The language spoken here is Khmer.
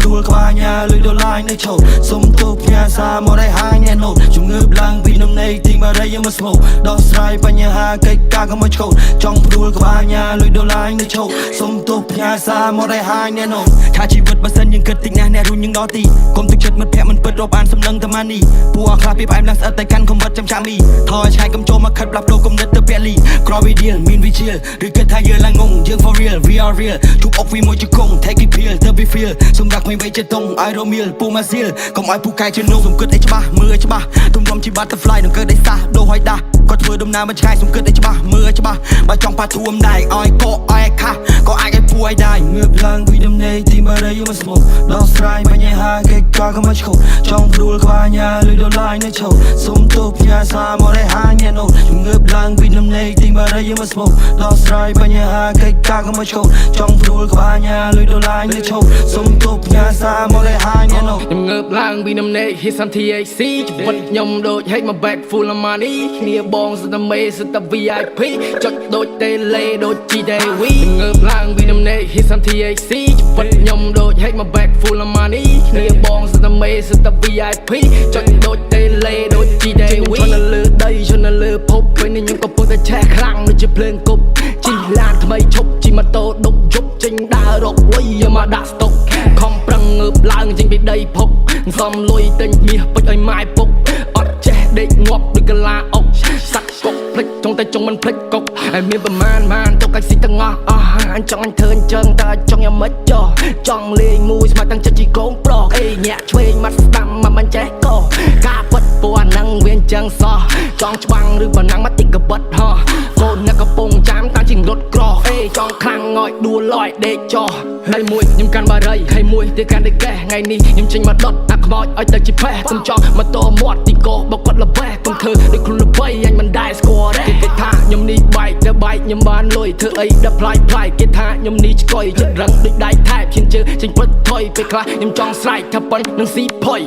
ព្រួលក្បាលញ៉ាលុយដុល្លារនៅឈោសុំទោសផ្ញើសារមកឲ្យហាយអ្នកណូជំងឺឡើងពីនំន័យទីបារីយកមកស្មោដោះស្រាយបញ្ហាកិច្ចការកុំឲ្យឆ្កូតចង់ព្រួលក្បាលញ៉ាលុយដុល្លារនៅឈោសុំទោសផ្ញើសារមកឲ្យហាយអ្នកណូថាជីវិតបើសិនយើងគិតតិចណាស់អ្នករុញយើងដល់ទីកុំទឹកចិត្តមិត្តភក្តិមិនពិតរកបានសំឡឹងតែម៉ានីពួកអស់ខ្លះពីផ្អែមឡើងស្អិតតែកាន់កំបិតចាំមីថយឆ្ងាយកុំចូលមកខិតផ្លាស់ប្ដូរគំនិតទៅពាក់លីក្រវិឌីលមានវិជាឬគិតថាយើងឡើងងងយើង for real we are real ជប់អុកវីមួយជង្គង់ take it feel ទៅ be feel សម្រាប់មិនវេជតុងឲ្យរមៀលពូម៉ាស៊ីលកុំឲ្យពូកែជំនុំសំគិតឲ្យច្បាស់មើលឲ្យច្បាស់ទុំរំជា butterfly នឹងកើតឲ្យសះដូរឲ្យដាស់ក៏ធ្វើដំណើរមកឆ្ងាយសំគិតឲ្យច្បាស់មើលឲ្យច្បាស់បើចង់ប៉ាធួមដែរឲ្យកកឲ្យខាស់ក៏អាចឲ្យពូឲ្យដែរងើបឡើងពីដំណេកទីបារីយកមកស្មោដោះស្រាយបញ្ហាកិច្ចការកុំឲ្យឆ្កូតចង់ព្រួលក្បាលញ៉ាលុយដុល្លារនៅឈោសុំទោសផ្ញើសារមកឲ្យហាយអ្នកណូជំងឺឡើងពីដំណេកទីបារីយកមកស្មោដោះស្រាយបញ្ហាកិច្ចការកុំឲ្យឆ្កូតចង់ព្រួលក្បាលញ៉ាលុយដុល្លារនៅឈោសុំទោសផ្ញើសារមកឲ្យហាយអ្នកណូខ្ញុំងើបឡើងពីដំណេក hit some THC ជីវិតខ្ញុំដូច hate my back full of money គ្នាបងសិតតែមេសិតតែ VIP ចុចដូច tele ដូច GTV ងើបឡើងពីដំណេក hit some THC ជីវិតខ្ញុំដូច hate my back full of money គ្នាបងសិតតែមេសិតតែ VIP ចុចដូច tele ដូច GTV ឈរនៅលើដីឈរនៅលើភពពេលនេះខ្ញុំកំពុងតែឆេះខ្លាំងដូចជាភ្លើងគប់ជិះឡានថ្មីឈប់ជិះម៉ូតូដុបយប់ចេញដើររកលុយយកមកដាក់ស្តុកខំប្រឹងងើបឡើងចេញពីដីភពសំលុយទិញមាសពេជ្រឲ្យម៉ែពុកអត់ចេះដេកងាប់ដូចកលាអុកសាក់កុកភ្លេចចង់តែចង់មិនភ្លេចកុកហើយមានប្រមាណទុកឲ្យស៊ីទាំងអស់អញចង់អញធ្វើអញ្ចឹងតើចង់យ៉ាងម៉េចចោះចង់លេងមួយស្មាត់ទាំងចិត្តជីកូនប្រុសអេញាក់ឆ្វេងមាត់ស្ដាំមកមិនចេះកោការពិតពណ៌អាហ្នឹងវាអញ្ចឹងសោះចង់ច្បាំងឬប៉ុណ្ណឹងមកតិចកបិតហោះកូនអ្នកកំពុងចាំតាមជាងរត់ក្រអេចង់ខ្លាំងងយដួលលយដេកចោះហើយមួយខ្ញុំកាន់បារីហើយមួយទៀតកាន់ដេកកេះថ្ងៃនេះខ្ញុំចេញមកដុតអាខ្មោចឲ្យទៅជាផេះខ្ញុំចង់មកតមាត់ទីកោបគាត់ល្បេះកុំធ្វើដូចខ្លួនល្បីអញមិនដែរស្គាល់ទេគេថាខ្ញុំនេះបែកទៅបែកខ្ញុំបានលុយធ្វើអីដល់ផ្លាយគេថាខ្ញុំនេះឆ្កុយចិត្តរឹងដូចដៃថែបឈានជើចេញព្រឹកថយពេលខ្លះខ្ញុំចង់ស្រែកថាប៉ុននឹងស៊ីផុយ